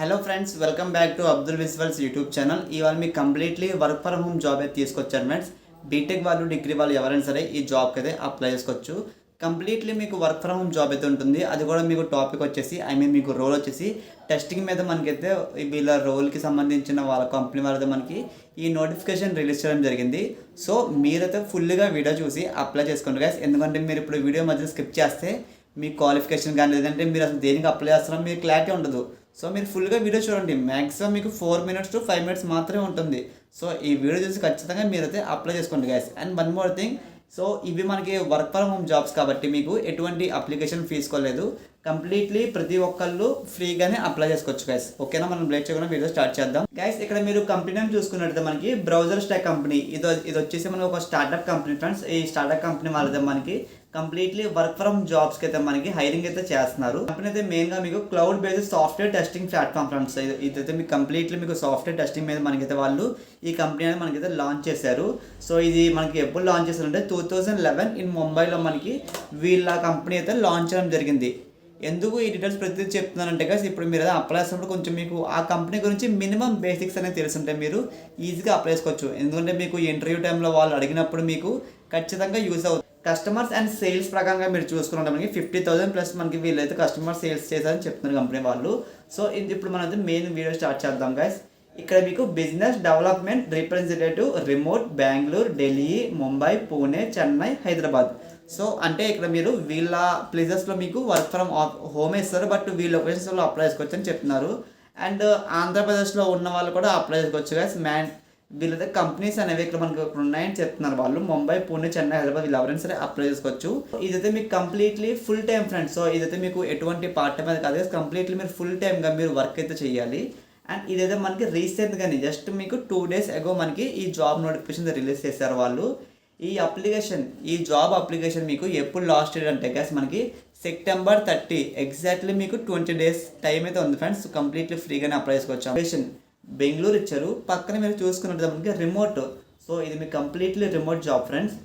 Hello friends, welcome back to Abdul visuals YouTube channel. ఇవాళ మీకు completely work from home job అయితే తీసుకొచ్చాను friends. BTech వాళ్ళు, డిగ్రీ వాళ్ళు ఎవరైనా సరే ఈ జాబ్కి అయితే అప్లై చేసుకోవచ్చు. కంప్లీట్లీ మీకు వర్క్ ఫ్రమ్ హోమ్ జాబ్ అయితే ఉంటుంది. అది కూడా మీకు టాపిక్ వచ్చేసి మీకు రోల్ వచ్చేసి టెస్టింగ్ మీద మనకైతే వీళ్ళ రోల్కి సంబంధించిన వాళ్ళ కంపెనీ వాళ్ళతో మనకి ఈ నోటిఫికేషన్ రిలీజ్ చేయడం జరిగింది. సో మీరైతే ఫుల్గా వీడియో చూసి అప్లై చేసుకోండి గైస్. ఎందుకంటే మీరు ఇప్పుడు వీడియో మధ్యలో స్కిప్ చేస్తే మీ క్వాలిఫికేషన్ కానీ లేదంటే మీరు అసలు దేనికి అప్లై చేస్తున్నారో మీకు క్లారిటీ ఉండదు. సో మీరు ఫుల్గా వీడియో చూడండి. మ్యాక్సిమం మీకు 4 minutes to 5 minutes మాత్రమే ఉంటుంది. సో ఈ వీడియో చూసి ఖచ్చితంగా మీరైతే అప్లై చేసుకోండి guys. And one more thing, so ఇవి మనకి వర్క్ ఫ్రమ్ హోమ్ జాబ్స్ కాబట్టి మీకు ఎటువంటి అప్లికేషన్ తీసుకోలేదు. కంప్లీట్లీ ప్రతి ఒక్కళ్ళు ఫ్రీగానే అప్లై చేసుకోవచ్చు గైస్. ఓకేనా, మనం లేట్ చేయకుండా వీడియో స్టార్ట్ చేద్దాం గైస్. ఇక్కడ మీరు కంపెనీ నేమ్ చూసుకున్నట్లయితే మనకి బ్రౌజర్ స్టాక్ కంపెనీ. ఇది వచ్చేసి మనకి ఒక స్టార్ట్అప్ కంపెనీ ఫ్రెండ్స్. ఈ స్టార్ట్అప్ కంపెనీ వాళ్ళదే మనకి కంప్లీట్లీ వర్క్ ఫ్రమ్ జాబ్స్కి అయితే మనకి హైరింగ్ అయితే చేస్తున్నారు. కంపెనీ అయితే మెయిన్గా మీకు cloud based software testing platform friends. ఇదైతే మీకు కంప్లీట్లీ మీకు సాఫ్ట్వేర్ టెస్టింగ్ మీద మనకైతే వాళ్ళు ఈ కంపెనీ అనేది మనకైతే లాంచ్ చేశారు. సో ఇది మనకి ఎప్పుడు లాంచ్ చేశారంటే 2011 ఇన్ ముంబైలో మనకి వీళ్ళ కంపెనీ అయితే లాంచ్ చేయడం జరిగింది. ఎందుకు ఈ డీటెయిల్స్ ప్రతి చెప్తున్నానంటే గాస్, ఇప్పుడు మీరు ఏదైనా అప్లై చేసినప్పుడు కొంచెం మీకు ఆ కంపెనీ గురించి మినిమం బేసిక్స్ అనేది తెలుసుంటే మీరు ఈజీగా అప్లై చేసుకోవచ్చు. ఎందుకంటే మీకు ఇంటర్వ్యూ టైంలో వాళ్ళు అడిగినప్పుడు మీకు ఖచ్చితంగా యూజ్ అవుతుంది. కస్టమర్స్ అండ్ సేల్స్ ప్రకారంగా మీరు చూసుకుంటే మనకి 50,000 ప్లస్ మనకి వీళ్ళైతే కస్టమర్ సేల్స్ చేశారని చెప్తున్నారు కంపెనీ వాళ్ళు. సో ఇప్పుడు మనం అయితే మెయిన్ వీడియో స్టార్ట్ చేద్దాం గైస్. ఇక్కడ మీకు business development representative remote Bengaluru, Delhi, Mumbai, Pune, Chennai, Hyderabad. So అంటే ఇక్కడ మీరు వీళ్ళ ప్లేసెస్లో మీకు వర్క్ ఫ్రమ్ హోమ్ ఇస్తారు, బట్ వీళ్ళ లొకేషన్స్లో అప్లై చేసుకోవచ్చు అని చెప్తున్నారు. అండ్ ఆంధ్రప్రదేశ్లో ఉన్న వాళ్ళు కూడా అప్లై చేసుకోవచ్చు గైస్. వీళ్ళైతే కంపెనీస్ అనేవి ఇక్కడ మనకు ఉన్నాయని చెప్తున్నారు వాళ్ళు. ముంబై, పూణే, చెన్నై, హైదరాబాద్ వీళ్ళు ఎవరైనా సరే అప్లై చేసుకోవచ్చు. ఇదైతే మీకు completely full time friends. So ఇదైతే మీకు ఎటువంటి పార్ట్ టైం అది కాదు, కంప్లీట్లీ మీరు ఫుల్ టైమ్గా మీరు వర్క్ అయితే చేయాలి. అండ్ ఇదైతే మనకి రీసెంట్గానే జస్ట్ మీకు 2 days ago మనకి ఈ జాబ్ నోటిఫికేషన్ రిలీజ్ చేశారు వాళ్ళు. ఈ జాబ్ అప్లికేషన్ మీకు ఎప్పుడు లాస్ట్ డేట్ అంటే గైస్ మనకి September 30, ఎగ్జాక్ట్లీ మీకు 20 days టైం అయితే ఉంది ఫ్రెండ్స్. కంప్లీట్లీ ఫ్రీగానే అప్లై చేసుకోవచ్చు. అప్లికేషన్ బెంగళూరు ఇచ్చారు, పక్కన మీరు చూసుకున్నట్టు మనకి రిమోట్. సో ఇది మీకు కంప్లీట్లీ రిమోట్ జాబ్ ఫ్రెండ్స్.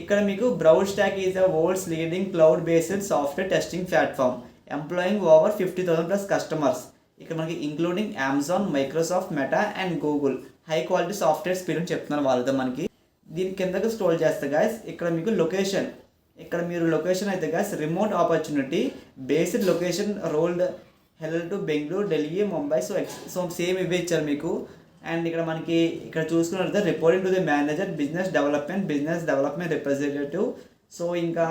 ఇక్కడ మీకు browse stock is the world's leading cloud based software testing platform employing over 50,000 plus customers. ఇక్కడ మనకి including Amazon, Microsoft, meta and Google. High quality software speed అని చెప్తున్నారు వాళ్ళతో మనకి. దీని కిందకి స్క్రోల్ చేస్తే గాయస్ ఇక్కడ మీకు లొకేషన్, ఇక్కడ మీరు లొకేషన్ అయితే guys remote opportunity based location rolled hell to Bengaluru, Delhi, Mumbai. So same ఇవే ఇచ్చారు మీకు. అండ్ ఇక్కడ మనకి ఇక్కడ చూసుకున్నట్లయితే reporting to the manager business development representative. So ఇంకా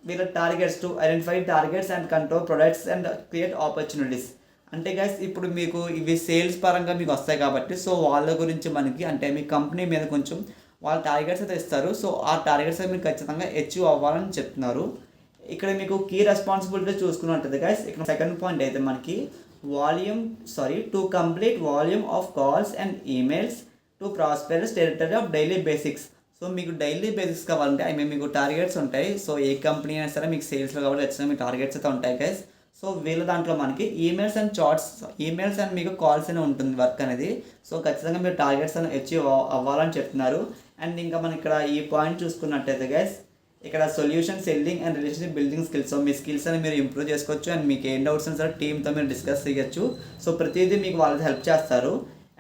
వీళ్ళ targets to identify targets and control products and create opportunities. అంటే గైస్ ఇప్పుడు మీకు ఇవి సేల్స్ పరంగా మీకు వస్తాయి కాబట్టి సో వాళ్ళ గురించి మనకి అంటే మీ కంపెనీ మీద కొంచెం వాళ్ళ టార్గెట్స్ అయితే ఇస్తారు. సో ఆ టార్గెట్స్ అయితే మీరు ఖచ్చితంగా అచీవ్ అవ్వాలని చెప్తున్నారు. ఇక్కడ మీకు కీ రెస్పాన్సిబిలిటీ చూసుకున్నట్టు గైస్ ఇక్కడ సెకండ్ పాయింట్ అయితే మనకి to complete volume of calls and emails to prosperous territory of daily basics. So మీకు డైలీ బేసిక్స్ కావాలంటే మీకు టార్గెట్స్ ఉంటాయి. సో ఏ కంపెనీ అయినా సరే మీకు సేల్స్లో కాబట్టి ఖచ్చితంగా మీకు టార్గెట్స్ అయితే ఉంటాయి గైస్. సో వీళ్ళ దాంట్లో మనకి ఈమెయిల్స్ అండ్ మీకు కాల్స్ అనే ఉంటుంది వర్క్ అనేది. సో ఖచ్చితంగా మీరు టార్గెట్స్ అని అచీవ్ అవ్వాలని చెప్తున్నారు. అండ్ ఇంకా మనం ఇక్కడ ఈ పాయింట్ చూసుకున్నట్టయితే గైస్ ఇక్కడ solution selling and relationship building skills. So me skills అని మీరు ఇంప్రూవ్ చేసుకోవచ్చు. అండ్ మీకు ఏం డౌట్స్ అని సరే టీమ్తో మీరు డిస్కస్ చేయొచ్చు. సో ప్రతిదీ మీకు వాళ్ళు హెల్ప్ చేస్తారు.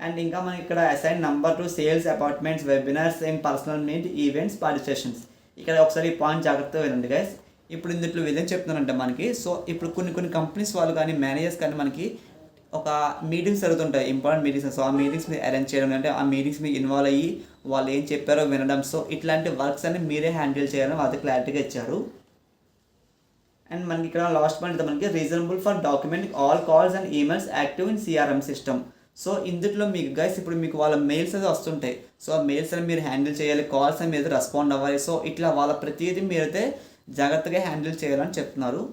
అండ్ ఇంకా మనకి ఇక్కడ assign number to sales apartments, webinars and personal meet events participations. ఇక్కడ ఒకసారి ఈ పాయింట్ జాగ్రత్తగా వినండి గైస్. ఇప్పుడు ఇందులో ఏదైనా చెప్తున్నానంటే మనకి సో ఇప్పుడు కొన్ని కంపెనీస్ వాళ్ళు కానీ మేనేజర్స్ కానీ మనకి ఒక మీటింగ్స్ జరుగుతుంటాయి, ఇంపార్టెంట్ మీటింగ్స్. సో ఆ మీటింగ్స్ మీరు అరేంజ్ చేయడం అంటే ఆ మీటింగ్స్ మీరు ఇన్వాల్వ్ అయ్యి వాళ్ళు ఏం చెప్పారో వినడం. సో ఇట్లాంటి వర్క్స్ అన్ని మీరే హ్యాండిల్ చేయాలని వాళ్ళకి క్లారిటీగా ఇచ్చారు. అండ్ మనకి ఇక్కడ లాస్ట్ పాయింట్ మనకి reasonable for documenting all calls and emails active in CRM system. So ఇందులో మీకు గైస్ ఇప్పుడు మీకు వాళ్ళ మెయిల్స్ అయితే వస్తుంటాయి. సో ఆ మెయిల్స్ అని మీరు హ్యాండిల్ చేయాలి, కాల్స్ అని మీరు రెస్పాండ్ అవ్వాలి. సో ఇట్లా వాళ్ళ ప్రతిదీ మీరైతే జాగ్రత్తగా హ్యాండిల్ చేయాలని చెప్తున్నారు.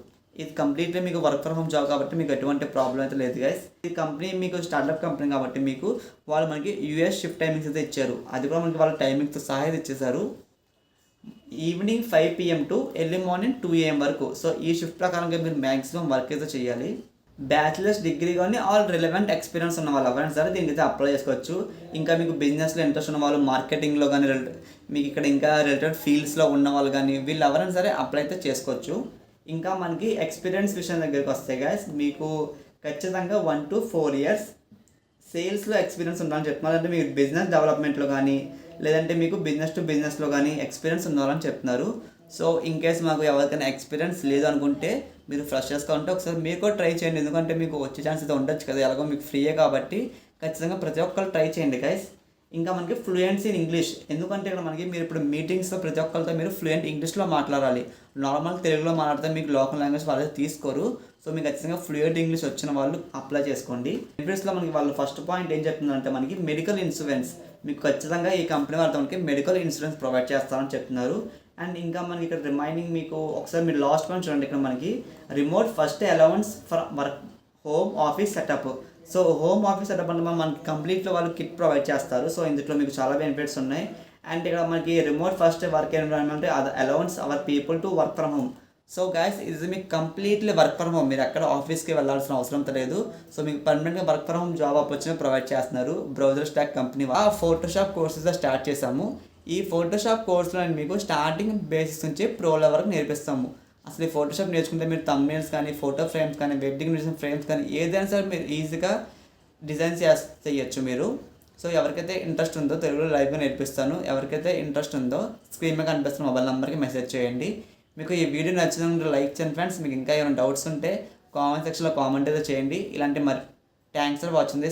ఇది కంప్లీట్లీ మీకు వర్క్ ఫ్రమ్ హోమ్ జాబ్ కాబట్టి మీకు ఎటువంటి ప్రాబ్లం అయితే లేదు గైస్. ఈ కంపెనీ మీకు స్టార్ట్అప్ కంపెనీ కాబట్టి మీకు వాళ్ళు మనకి US షిఫ్ట్ టైమింగ్స్ అయితే ఇచ్చారు. అది కూడా మనకి వాళ్ళ టైమింగ్తో సహా ఇచ్చేసారు. Evening 5 PM to early morning 2 AM వరకు. సో ఈ షిఫ్ట్ ప్రకారంగా మీరు మ్యాక్సిమం వర్క్ అయితే చేయాలి. బ్యాచిలర్స్ డిగ్రీ కానీ ఆల్ రిలవెంట్ ఎక్స్పీరియన్స్ ఉన్న వాళ్ళు ఎవరైనా సరే దీనికి అయితే అప్లై చేసుకోవచ్చు. ఇంకా మీకు బిజినెస్లో ఇంట్రెస్ట్ ఉన్న వాళ్ళు, మార్కెటింగ్లో కానీ మీకు ఇక్కడ ఇంకా రిలేటెడ్ ఫీల్డ్స్లో ఉన్న వాళ్ళు కానీ వీళ్ళు ఎవరైనా సరే అప్లై అయితే చేసుకోవచ్చు. ఇంకా మనకి ఎక్స్పీరియన్స్ విషయం దగ్గరికి వస్తే గైస్ మీకు ఖచ్చితంగా 1 to 4 years సేల్స్లో ఎక్స్పీరియన్స్ ఉండాలని చెప్తున్నారు. అంటే మీరు బిజినెస్ డెవలప్మెంట్లో కానీ లేదంటే మీకు బిజినెస్ టు బిజినెస్లో కానీ ఎక్స్పీరియన్స్ ఉండాలని చెప్తున్నారు. సో ఇన్ కేస్ మాకు ఎవరికైనా ఎక్స్పీరియన్స్ లేదు అనుకుంటే మీరు ఫ్రెషర్స్గా ఉంటే ఒకసారి మీరు కూడా ట్రై చేయండి. ఎందుకంటే మీకు వచ్చే ఛాన్స్ అయితే ఉండొచ్చు కదా, ఎలాగో మీకు ఫ్రీయే కాబట్టి ఖచ్చితంగా ప్రతి ఒక్కరు ట్రై చేయండి గైస్. ఇంకా మనకి ఫ్లూయెన్సీ ఇన్ ఇంగ్లీష్, ఎందుకంటే ఇక్కడ మనకి మీరు ఇప్పుడు మీటింగ్స్లో ప్రతి ఒక్కరితో మీరు ఫ్లూయెంట్ ఇంగ్లీష్లో మాట్లాడాలి. నార్మల్ తెలుగులో మాట్లాడితే మీకు లోకల్ లాంగ్వేజ్ వాళ్ళు తీసుకోరు. సో మీకు ఖచ్చితంగా ఫ్లూయెంట్ ఇంగ్లీష్ వచ్చిన వాళ్ళు అప్లై చేసుకోండి. బెనిఫిట్స్లో మనకి వాళ్ళు ఫస్ట్ పాయింట్ ఏం చెప్తున్నారంటే మనకి మెడికల్ ఇన్సూరెన్స్, మీకు ఖచ్చితంగా ఈ కంపెనీ వాళ్ళతో మనకి మెడికల్ ఇన్సూరెన్స్ ప్రొవైడ్ చేస్తారని చెప్తున్నారు. అండ్ ఇంకా మనకి ఇక్కడ రిమైనింగ్ మీకు ఒకసారి మీరు లాస్ట్ పాయింట్ చూడండి, ఇక్కడ మనకి remote first allowance for work home office setup. So home office setup అంటే మనకి కంప్లీట్లో వాళ్ళు కిట్ ప్రొవైడ్ చేస్తారు. సో ఇందులో మీకు చాలా బెనిఫిట్స్ ఉన్నాయి. అండ్ ఇక్కడ మనకి remote first work environment allowance our people to work from home. So guys ఇది మీకు కంప్లీట్లీ వర్క్ ఫ్రమ్ హోమ్, మీరు ఎక్కడ ఆఫీస్కి వెళ్ళాల్సిన అవసరం లేదు. సో మీకు పర్మనెంట్గా work from home job opportunity provide చేస్తున్నారు. Browser stack company Photoshop courses start చేసాము. ఈ ఫోటోషాప్ కోర్సులో మీకు స్టార్టింగ్ బేసిక్స్ నుంచి ప్రో లెవెల్ వరకు నేర్పిస్తాము. అసలు ఈ ఫోటోషాప్ నేర్చుకుంటే మీరు థంబ్నెయిల్స్ కానీ ఫోటో ఫ్రేమ్స్ కానీ వెడ్డింగ్ డిజైన్ ఫ్రేమ్స్ కానీ ఏదైనా సరే మీరు ఈజీగా డిజైన్ చేయొచ్చు మీరు. సో ఎవరికైతే ఇంట్రెస్ట్ ఉందో తెలుగులో లైవ్గా నేర్పిస్తాను. ఎవరికైతే ఇంట్రెస్ట్ ఉందో స్క్రీన్ మీద కనిపిస్తున్న మొబైల్ నెంబర్కి మెసేజ్ చేయండి. మీకు ఈ వీడియో నచ్చినందుకు లైక్ చేయండి ఫ్రెండ్స్. మీకు ఇంకా ఏమైనా డౌట్స్ ఉంటే కామెంట్ సెక్షన్లో కామెంట్ అయితే చేయండి. ఇలాంటి మరి థ్యాంక్స్ ఫర్ వాచింగ్ దిస్.